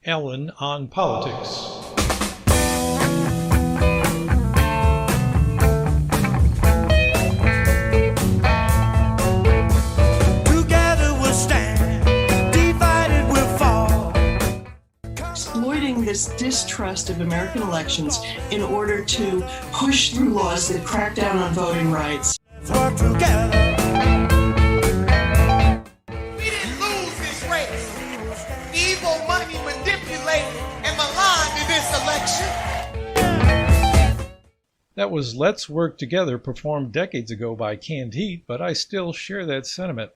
Alan on Politics. Exploiting this distrust of American elections in order to push through laws that crack down on voting rights. Work together. We didn't lose this race. Evil money manipulated and maligned in this election. That was Let's Work Together, performed decades ago by Canned Heat, but I still share that sentiment.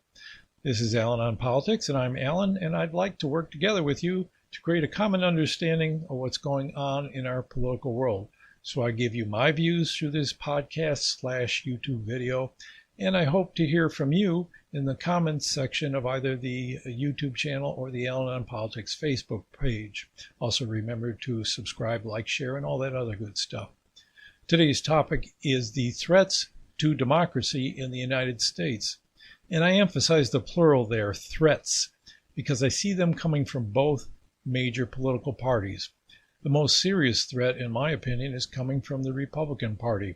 This is Alan on Politics, and I'm Alan, and I'd like to work together with you to create a common understanding of what's going on in our political world. So I give you my views through this podcast/YouTube video, and I hope to hear from you in the comments section of either the YouTube channel or the Alan on Politics Facebook page. Also remember to subscribe, like, share, and all that other good stuff. Today's topic is the threats to democracy in the United States. And I emphasize the plural there, threats, because I see them coming from both major political parties. The most serious threat, in my opinion, is coming from the Republican Party,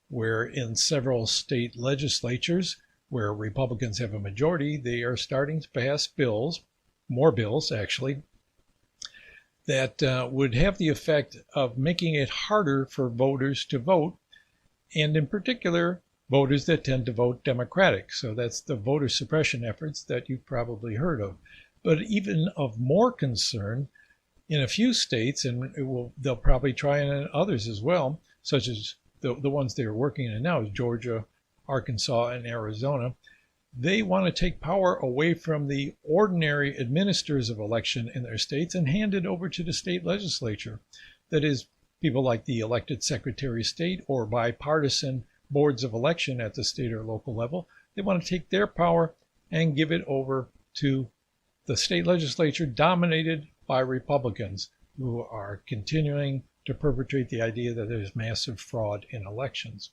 where in several state legislatures where Republicans have a majority, they are starting to pass bills, more bills actually, that would have the effect of making it harder for voters to vote, and in particular, voters that tend to vote Democratic. So that's the voter suppression efforts that you've probably heard of. But even of more concern, in a few states, and they'll probably try it in others as well, such as the ones they're working in now, is Georgia, Arkansas, and Arizona. They want to take power away from the ordinary administrators of election in their states and hand it over to the state legislature. That is, people like the elected Secretary of State or bipartisan boards of election at the state or local level. They want to take their power and give it over to the state legislature dominated by Republicans who are continuing to perpetrate the idea that there's massive fraud in elections.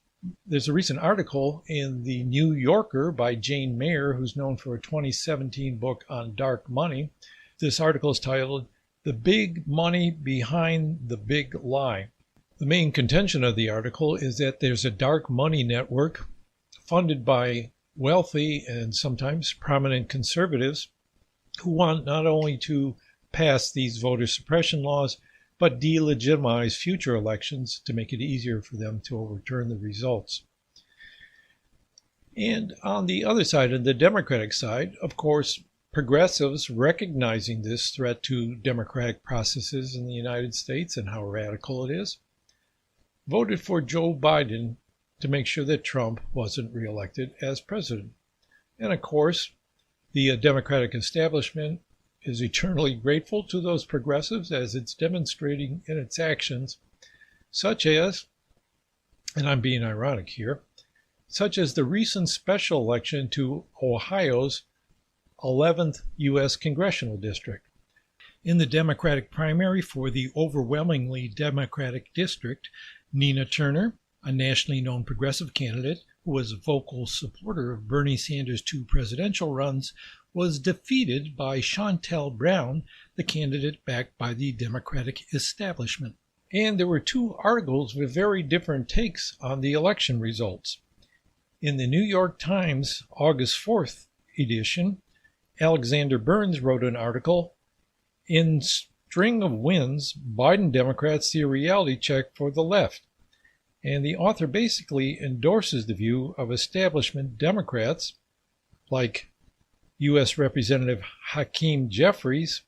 There's a recent article in the New Yorker by Jane Mayer, who's known for a 2017 book on dark money. This article is titled, "The Big Money Behind the Big Lie." The main contention of the article is that there's a dark money network funded by wealthy and sometimes prominent conservatives who want not only to pass these voter suppression laws, but delegitimize future elections to make it easier for them to overturn the results. And on the other side, on the Democratic side, of course, progressives, recognizing this threat to democratic processes in the United States and how radical it is, voted for Joe Biden to make sure that Trump wasn't reelected as president. And of course, the Democratic establishment is eternally grateful to those progressives, as it's demonstrating in its actions, such as, and I'm being ironic here, such as the recent special election to Ohio's 11th U.S. congressional district. In the Democratic primary for the overwhelmingly Democratic district, Nina Turner, a nationally known progressive candidate who was a vocal supporter of Bernie Sanders' 2 presidential runs, was defeated by Shontel Brown, the candidate backed by the Democratic establishment. And there were 2 articles with very different takes on the election results. In the New York Times August 4th edition, Alexander Burns wrote an article, "In String of Wins, Biden Democrats see a reality check for the left." And the author basically endorses the view of establishment Democrats like U.S. Representative Hakeem Jeffries,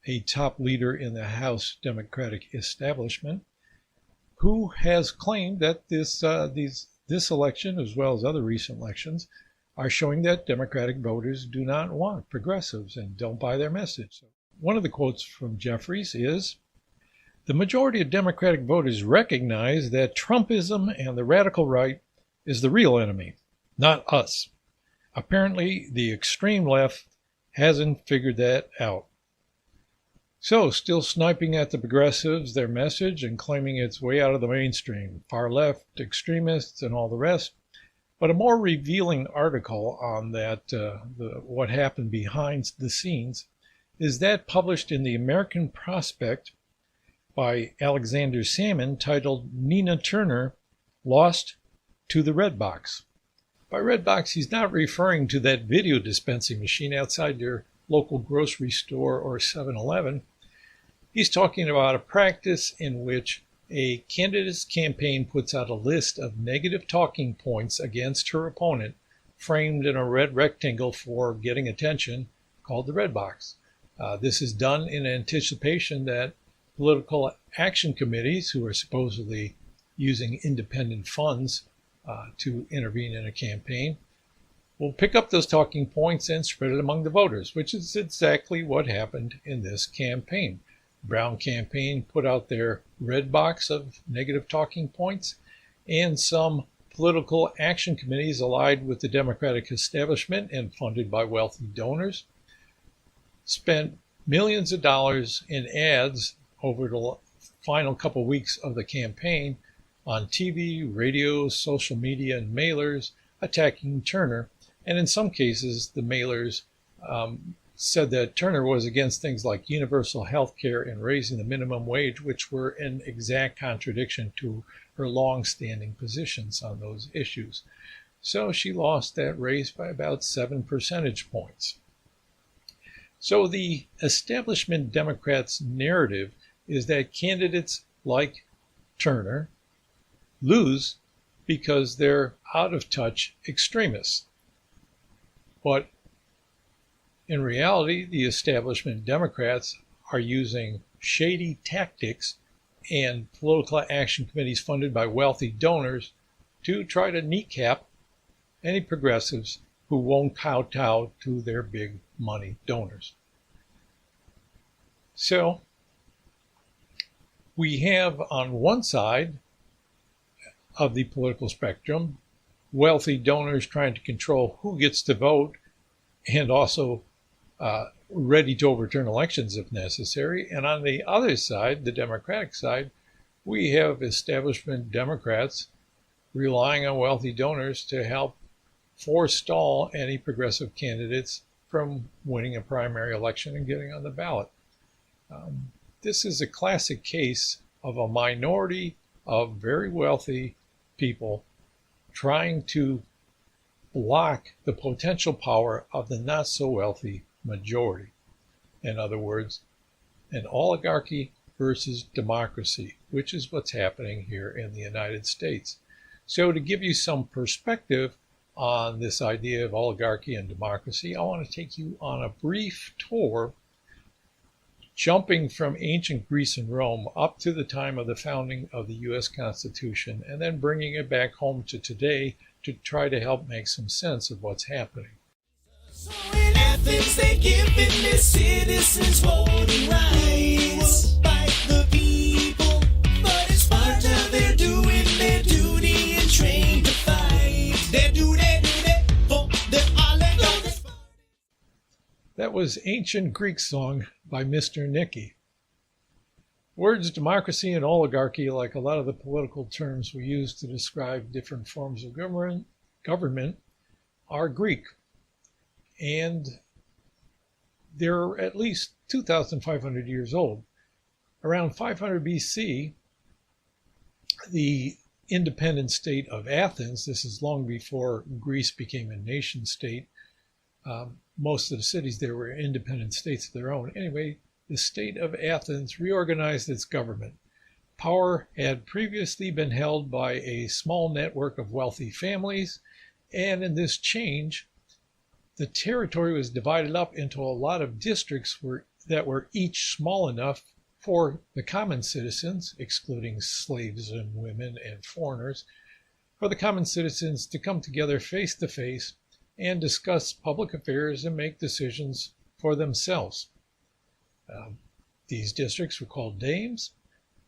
a top leader in the House Democratic establishment, who has claimed that this election, as well as other recent elections, are showing that Democratic voters do not want progressives and don't buy their message. One of the quotes from Jeffries is, "The majority of Democratic voters recognize that Trumpism and the radical right is the real enemy, not us. Apparently, the extreme left hasn't figured that out. So, still sniping at the progressives, their message, and claiming it's way out of the mainstream, far left, extremists, and all the rest. But a more revealing article on that, what happened behind the scenes, is that published in the American Prospect by Alexander Salmon, titled Nina Turner Lost to the Red Box. By red box, he's not referring to that video dispensing machine outside your local grocery store or 7-Eleven. He's talking about a practice in which a candidate's campaign puts out a list of negative talking points against her opponent, framed in a red rectangle for getting attention, called the red box. This is done in anticipation that political action committees, who are supposedly using independent funds to intervene in a campaign, will pick up those talking points and spread it among the voters, which is exactly what happened in this campaign. Brown campaign put out their red box of negative talking points, and some political action committees allied with the Democratic establishment and funded by wealthy donors spent millions of dollars in ads over the final couple weeks of the campaign on TV, radio, social media, and mailers attacking Turner. And in some cases, the mailers said that Turner was against things like universal health care and raising the minimum wage, which were in exact contradiction to her long-standing positions on those issues. So she lost that race by about 7 percentage points. So the establishment Democrats' narrative is that candidates like Turner lose because they're out-of-touch extremists. But in reality, the establishment Democrats are using shady tactics and political action committees funded by wealthy donors to try to kneecap any progressives who won't kowtow to their big money donors. So we have on one side of the political spectrum wealthy donors trying to control who gets to vote and also ready to overturn elections if necessary. And on the other side, the Democratic side, we have establishment Democrats relying on wealthy donors to help forestall any progressive candidates from winning a primary election and getting on the ballot. This is a classic case of a minority of very wealthy people trying to block the potential power of the not so wealthy majority. In other words, an oligarchy versus democracy, which is what's happening here in the United States. So to give you some perspective on this idea of oligarchy and democracy, I want to take you on a brief tour, jumping from ancient Greece and Rome up to the time of the founding of the U.S. Constitution, and then bringing it back home to today to try to help make some sense of what's happening. So in Athens, they given their citizens voting rights by the people, but it's part of their doing their duty and trained to fight. They do for the oligarchs. That was Ancient Greek Song by Mr. Nicky. Words democracy and oligarchy, like a lot of the political terms we use to describe different forms of government, are Greek. And they're at least 2,500 years old. Around 500 BC, the independent state of Athens, this is long before Greece became a nation state, most of the cities there were independent states of their own. Anyway, the state of Athens reorganized its government. Power had previously been held by a small network of wealthy families, and in this change, the territory was divided up into a lot of districts that were each small enough for the common citizens, excluding slaves and women and foreigners, for the common citizens to come together face to face and discuss public affairs and make decisions for themselves. These districts were called dames,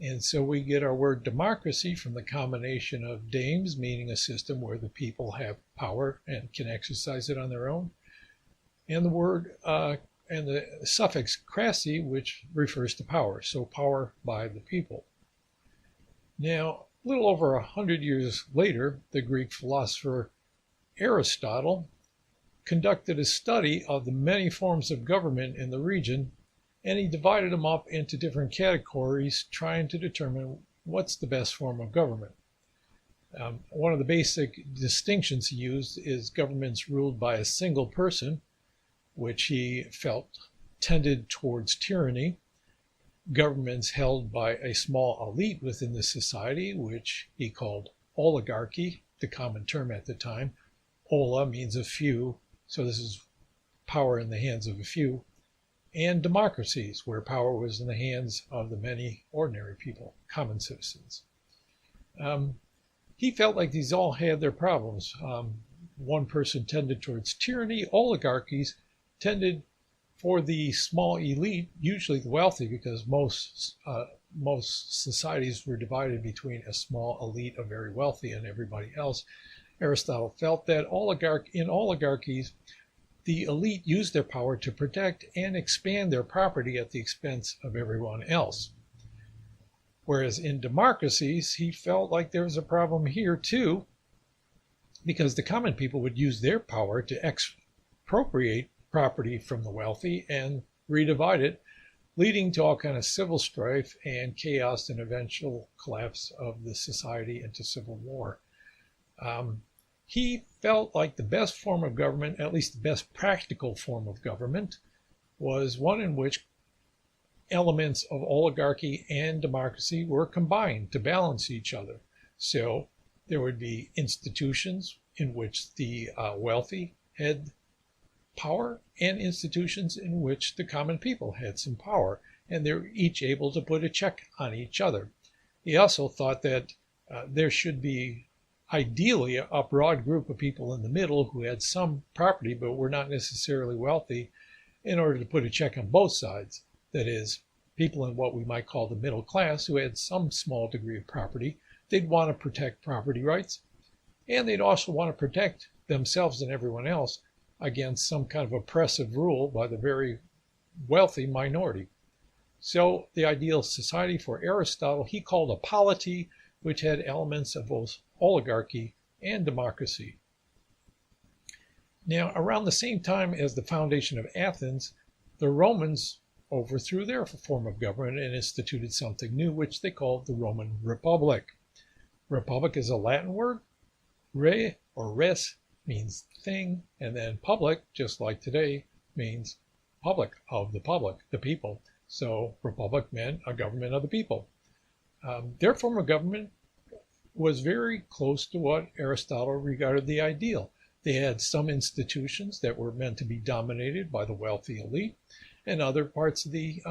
and so we get our word democracy from the combination of dames, meaning a system where the people have power and can exercise it on their own, and the word and the suffix krasi, which refers to power, so power by the people. Now, a little over 100 years later, the Greek philosopher Aristotle conducted a study of the many forms of government in the region and he divided them up into different categories, trying to determine what's the best form of government. One of the basic distinctions he used is governments ruled by a single person, which he felt tended towards tyranny. Governments held by a small elite within the society, which he called oligarchy, the common term at the time. Ola means a few, so this is power in the hands of a few. And democracies, where power was in the hands of the many ordinary people, common citizens. He felt like these all had their problems. One person tended towards tyranny. Oligarchies tended for the small elite, usually the wealthy, because most societies were divided between a small elite of very wealthy and everybody else. Aristotle felt that in oligarchies, the elite used their power to protect and expand their property at the expense of everyone else. Whereas in democracies, he felt like there was a problem here too, because the common people would use their power to expropriate property from the wealthy and redivide it, leading to all kind of civil strife and chaos and eventual collapse of the society into civil war. He felt like the best form of government, at least the best practical form of government, was one in which elements of oligarchy and democracy were combined to balance each other. So there would be institutions in which the wealthy had power and institutions in which the common people had some power, and they're each able to put a check on each other. He also thought that there should be ideally a broad group of people in the middle who had some property but were not necessarily wealthy, in order to put a check on both sides. That is, people in what we might call the middle class who had some small degree of property. They'd want to protect property rights, and they'd also want to protect themselves and everyone else against some kind of oppressive rule by the very wealthy minority. So the ideal society for Aristotle he called a polity, which had elements of both oligarchy and democracy. Now, around the same time as the foundation of Athens, the Romans overthrew their form of government and instituted something new, which they called the Roman Republic. Republic is a Latin word. Re or res means thing, and then public, just like today, means public, of the public, the people. So republic meant a government of the people. Their form of government was very close to what Aristotle regarded the ideal. They had some institutions that were meant to be dominated by the wealthy elite, and other parts of the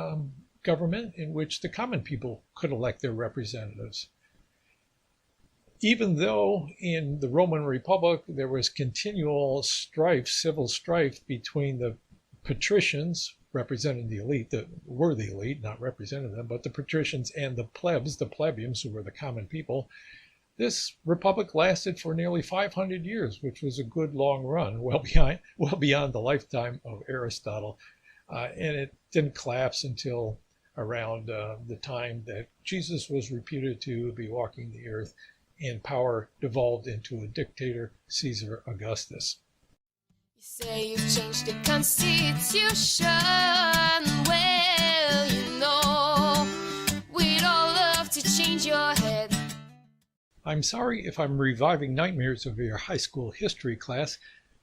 government in which the common people could elect their representatives. Even though in the Roman Republic there was continual strife, civil strife between the patricians, representing the elite, that were the elite, not representing them, but the patricians and the plebs, the plebeians, who were the common people, this republic lasted for nearly 500 years, which was a good long run, well beyond the lifetime of Aristotle. And it didn't collapse until around the time that Jesus was reputed to be walking the earth, and power devolved into a dictator, Caesar Augustus. You say you've changed the Constitution. Well, you know, we'd all love to change your head. I'm sorry if I'm reviving nightmares of your high school history class,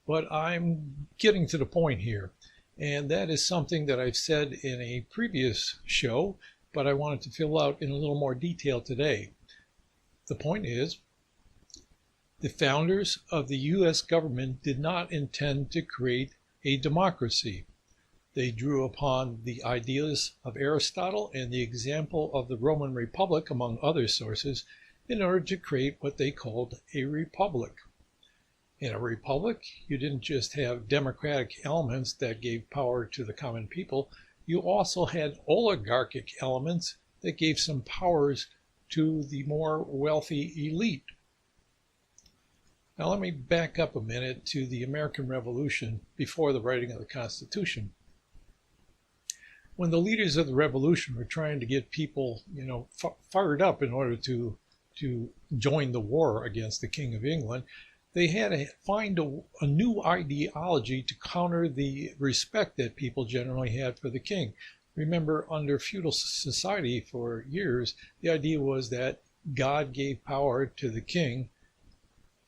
but I'm getting to the point here. And that is something that I've said in a previous show, but I wanted to fill out in a little more detail today. The point is, the founders of the U.S. government did not intend to create a democracy. They drew upon the ideas of Aristotle and the example of the Roman Republic, among other sources, in order to create what they called a republic. In a republic, you didn't just have democratic elements that gave power to the common people, you also had oligarchic elements that gave some powers to the more wealthy elite. Now let me back up a minute to the American Revolution before the writing of the Constitution. When the leaders of the Revolution were trying to get people, fired up in order to join the war against the King of England, they had to find a new ideology to counter the respect that people generally had for the king. Remember, under feudal society for years, the idea was that God gave power to the king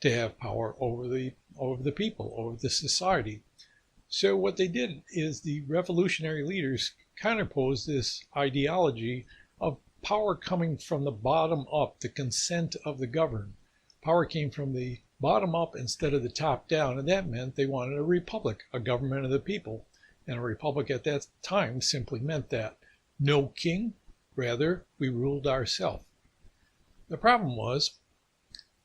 to have power over the people, over the society. So what they did is the revolutionary leaders counterposed this ideology of power coming from the bottom up, the consent of the governed. Power came from the bottom up instead of the top down, and that meant they wanted a republic, a government of the people. And a republic at that time simply meant that no king, rather we ruled ourselves. The problem was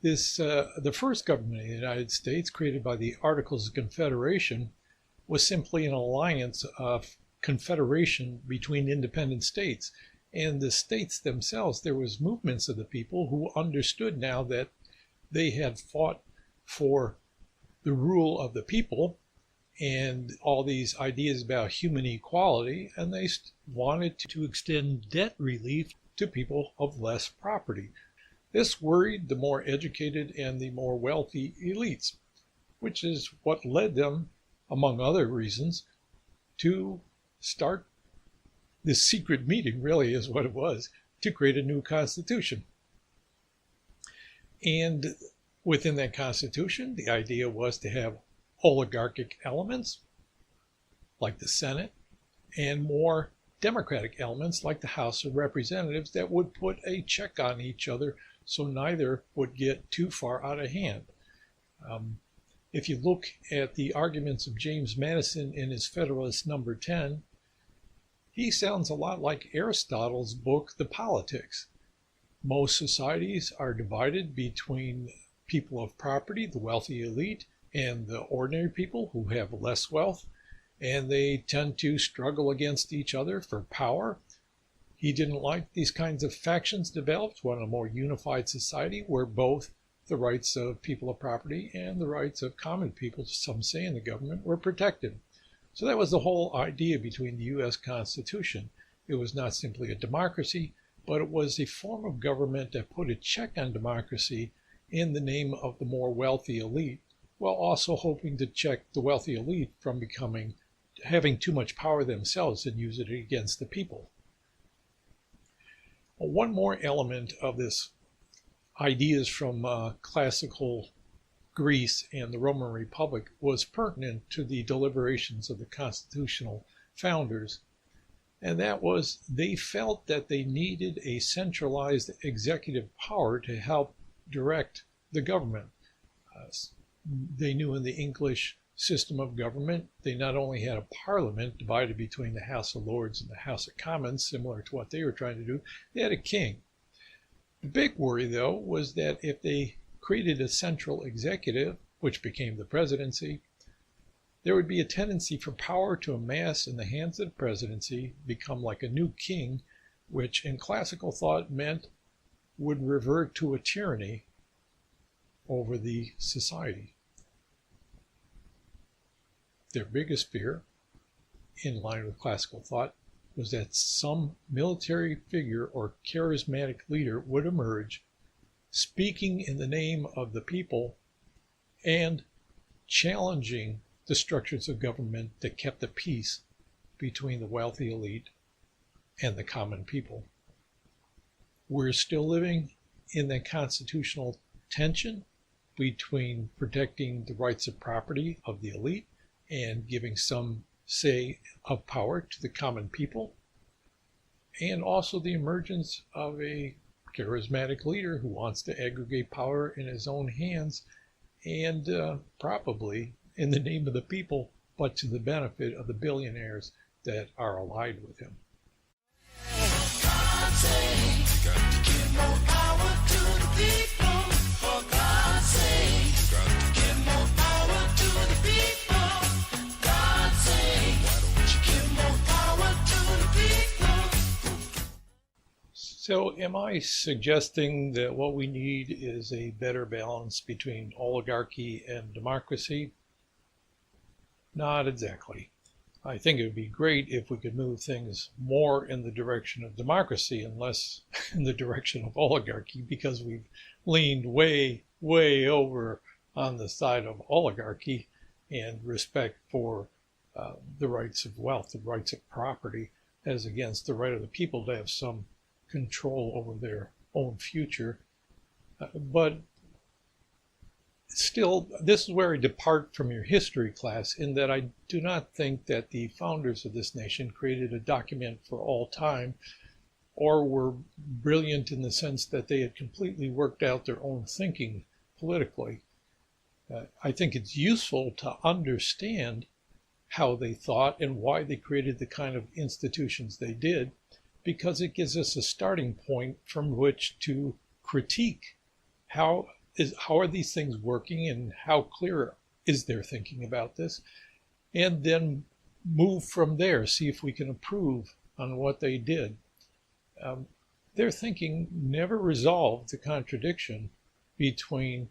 the first government of the United States, created by the Articles of Confederation, was simply an alliance of confederation between independent states. And the states themselves, there was movements of the people who understood now that they had fought for the rule of the people and all these ideas about human equality, and they wanted to extend debt relief to people of less property. This worried the more educated and the more wealthy elites, which is what led them, among other reasons, to start this secret meeting, really is what it was, to create a new constitution. And within that constitution, the idea was to have oligarchic elements, like the Senate, and more democratic elements, like the House of Representatives, that would put a check on each other so neither would get too far out of hand. If you look at the arguments of James Madison in his Federalist Number 10, he sounds a lot like Aristotle's book, The Politics. Most societies are divided between people of property, the wealthy elite, and the ordinary people who have less wealth, and they tend to struggle against each other for power. He didn't like these kinds of factions developed, wanted a more unified society where both the rights of people of property and the rights of common people, some say in the government, were protected. So that was the whole idea between the U.S. Constitution. It was not simply a democracy, but it was a form of government that put a check on democracy in the name of the more wealthy elite, while also hoping to check the wealthy elite from having too much power themselves and use it against the people. One more element of this ideas from classical Greece and the Roman Republic was pertinent to the deliberations of the constitutional founders, and that was they felt that they needed a centralized executive power to help direct the government. They knew in the English system of government, they not only had a parliament divided between the House of Lords and the House of Commons, similar to what they were trying to do, they had a king. The big worry, though, was that if they created a central executive, which became the presidency, there would be a tendency for power to amass in the hands of the presidency, become like a new king, which in classical thought meant would revert to a tyranny over the society. Their biggest fear, in line with classical thought, was that some military figure or charismatic leader would emerge, speaking in the name of the people and challenging the structures of government that kept the peace between the wealthy elite and the common people. We're still living in the constitutional tension between protecting the rights of property of the elite and giving some say of power to the common people, and also the emergence of a charismatic leader who wants to aggregate power in his own hands and probably in the name of the people, but to the benefit of the billionaires that are allied with him. So am I suggesting that what we need is a better balance between oligarchy and democracy? Not exactly. I think it would be great if we could move things more in the direction of democracy and less in the direction of oligarchy, because we've leaned way, way over on the side of oligarchy and respect for the rights of wealth, the rights of property, as against the right of the people to have some control over their own future. But still, this is where I depart from your history class, in that I do not think that the founders of this nation created a document for all time, or were brilliant in the sense that they had completely worked out their own thinking politically. I think it's useful to understand how they thought and why they created the kind of institutions they did, because it gives us a starting point from which to critique how are these things working and how clear is their thinking about this, and then move from there, see if we can improve on what they did. Their thinking never resolved the contradiction between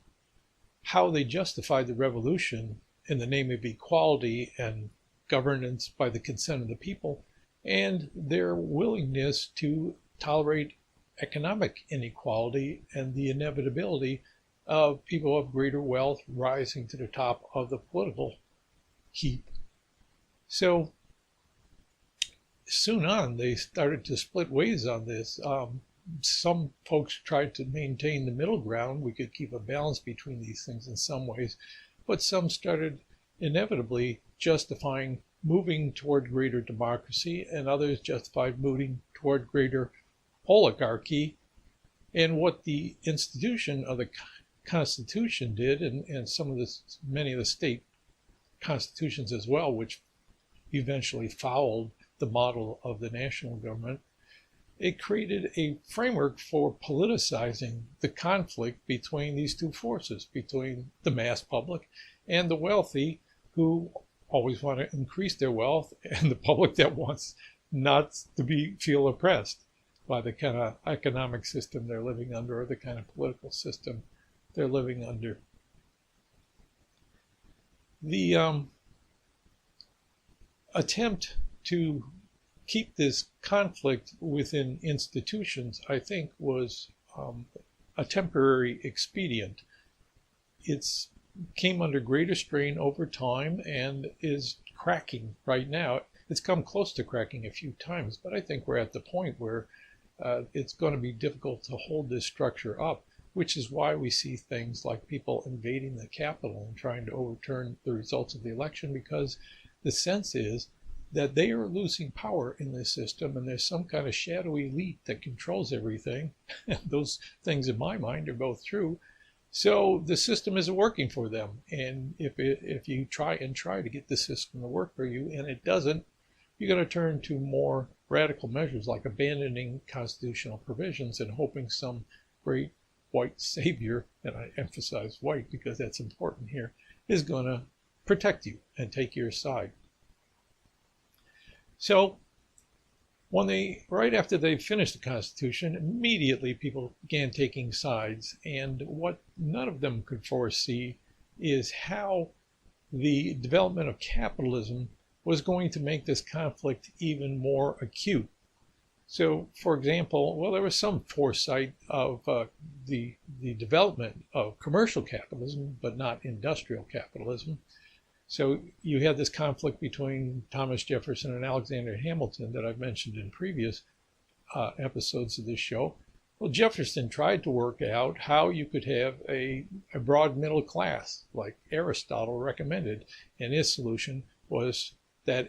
how they justified the revolution in the name of equality and governance by the consent of the people, and their willingness to tolerate economic inequality and the inevitability of people of greater wealth rising to the top of the political heap. So soon on, they started to split ways on this. Some folks tried to maintain the middle ground. We could keep a balance between these things in some ways, but some started inevitably justifying moving toward greater democracy, and others justified moving toward greater oligarchy. And what the institution of the Constitution did, and many of the state constitutions as well, which eventually followed the model of the national government, it created a framework for politicizing the conflict between these two forces, between the mass public and the wealthy, who always want to increase their wealth, and the public that wants not to feel oppressed by the kind of economic system they're living under, or the kind of political system they're living under. The attempt to keep this conflict within institutions, I think, was a temporary expedient. It's came under greater strain over time and is cracking right now. It's come close to cracking a few times, but I think we're at the point where it's going to be difficult to hold this structure up, which is why we see things like people invading the Capitol and trying to overturn the results of the election, because the sense is that they are losing power in this system, and there's some kind of shadowy elite that controls everything. Those things, in my mind, are both true. So the system isn't working for them. And if you try to get the system to work for you, and it doesn't, you're going to turn to more radical measures like abandoning constitutional provisions and hoping some great white savior, and I emphasize white because that's important here, is going to protect you and take your side. So right after they finished the Constitution, immediately people began taking sides. And what none of them could foresee is how the development of capitalism was going to make this conflict even more acute. So, for example, there was some foresight of the development of commercial capitalism, but not industrial capitalism. So you had this conflict between Thomas Jefferson and Alexander Hamilton that I've mentioned in previous episodes of this show. Well, Jefferson tried to work out how you could have a broad middle class, like Aristotle recommended, and his solution was that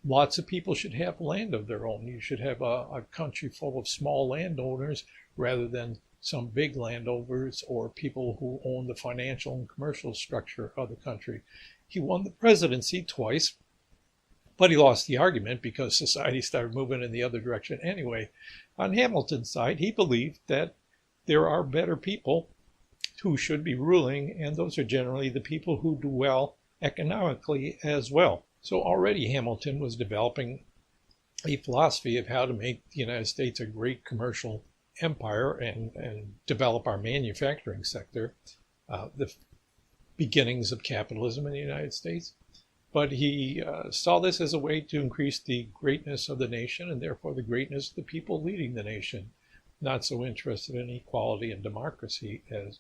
lots of people should have land of their own. You should have a country full of small landowners rather than some big landowners or people who own the financial and commercial structure of the country. He won the presidency twice, but he lost the argument because society started moving in the other direction anyway. On Hamilton's side, he believed that there are better people who should be ruling, and those are generally the people who do well economically as well. So already Hamilton was developing a philosophy of how to make the United States a great commercial empire and develop our manufacturing sector, the beginnings of capitalism in the United States. But he saw this as a way to increase the greatness of the nation and therefore the greatness of the people leading the nation, not so interested in equality and democracy as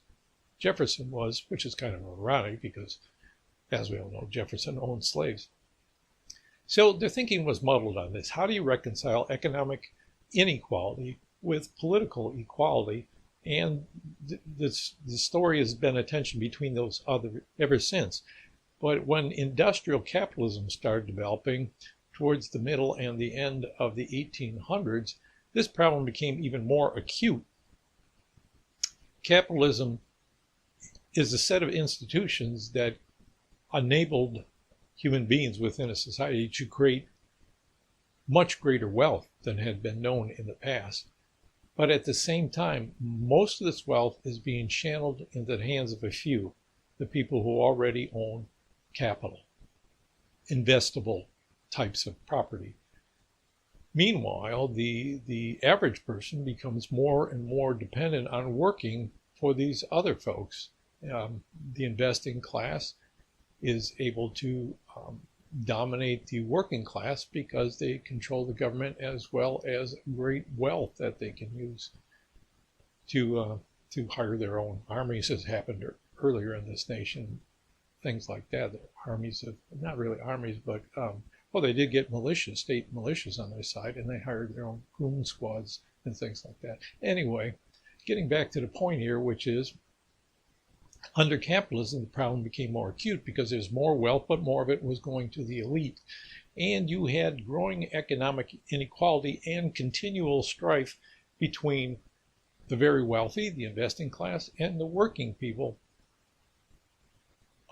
Jefferson was, which is kind of ironic because, as we all know, Jefferson owned slaves. So their thinking was muddled on this. How do you reconcile economic inequality with political equality? And the story has been a tension between those other ever since. But when industrial capitalism started developing towards the middle and the end of the 1800s, this problem became even more acute. Capitalism is a set of institutions that enabled human beings within a society to create much greater wealth than had been known in the past. But at the same time, most of this wealth is being channeled into the hands of a few, the people who already own capital, investable types of property. Meanwhile, the average person becomes more and more dependent on working for these other folks. The investing class is able to dominate the working class because they control the government as well as great wealth that they can use to hire their own armies, as happened earlier in this nation. Things like that. The armies of, not really armies, but well, they did get militias, state militias on their side, and they hired their own goon squads and things like that. Anyway, getting back to the point here, which is under capitalism, the problem became more acute because there's more wealth, but more of it was going to the elite. And you had growing economic inequality and continual strife between the very wealthy, the investing class, and the working people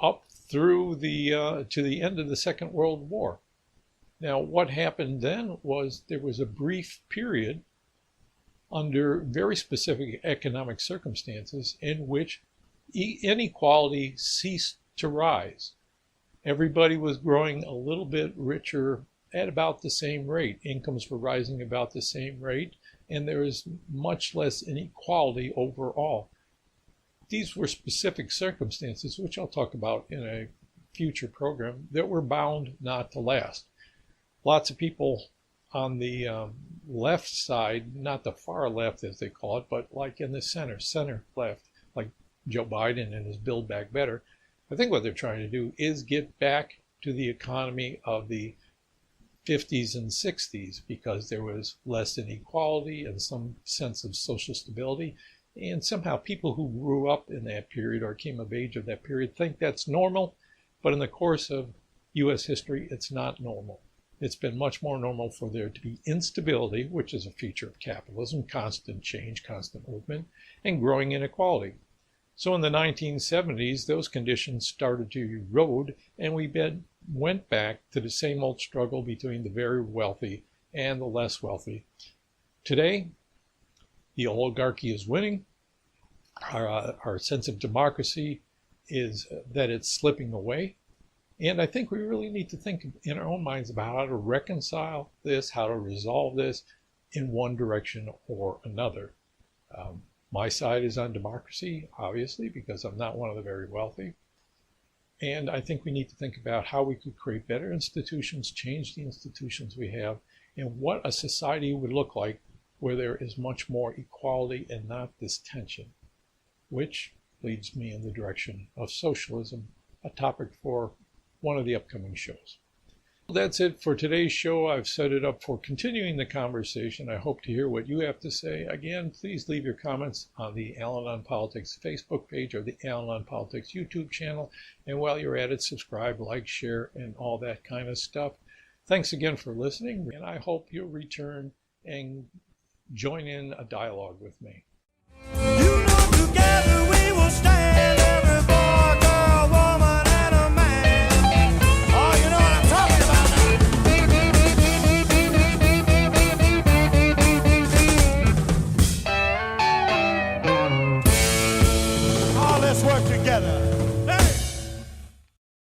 up through the to the end of the Second World War. Now, what happened then was there was a brief period under very specific economic circumstances in which inequality ceased to rise. Everybody was growing a little bit richer at about the same rate. Incomes were rising about the same rate, and there was much less inequality overall. These were specific circumstances, which I'll talk about in a future program, that were bound not to last. Lots of people on the left side, not the far left as they call it, but like in the center left, like Joe Biden and his Build Back Better, I think what they're trying to do is get back to the economy of the 50s and 60s, because there was less inequality and some sense of social stability. And somehow people who grew up in that period or came of age of that period think that's normal. But in the course of U.S. history, it's not normal. It's been much more normal for there to be instability, which is a feature of capitalism, constant change, constant movement, and growing inequality. So in the 1970s, those conditions started to erode, and we went back to the same old struggle between the very wealthy and the less wealthy. Today, the oligarchy is winning. Our sense of democracy is that it's slipping away. And I think we really need to think in our own minds about how to reconcile this, how to resolve this in one direction or another. My side is on democracy, obviously, because I'm not one of the very wealthy. And I think we need to think about how we could create better institutions, change the institutions we have, and what a society would look like where there is much more equality and not this tension, which leads me in the direction of socialism, a topic for one of the upcoming shows. That's it for today's show. I've set it up for continuing the conversation. I hope to hear what you have to say. Again, please leave your comments on the Alan on Politics Facebook page or the Alan on Politics YouTube channel. And while you're at it, subscribe, like, share, and all that kind of stuff. Thanks again for listening, and I hope you'll return and join in a dialogue with me. You know, together we will stand.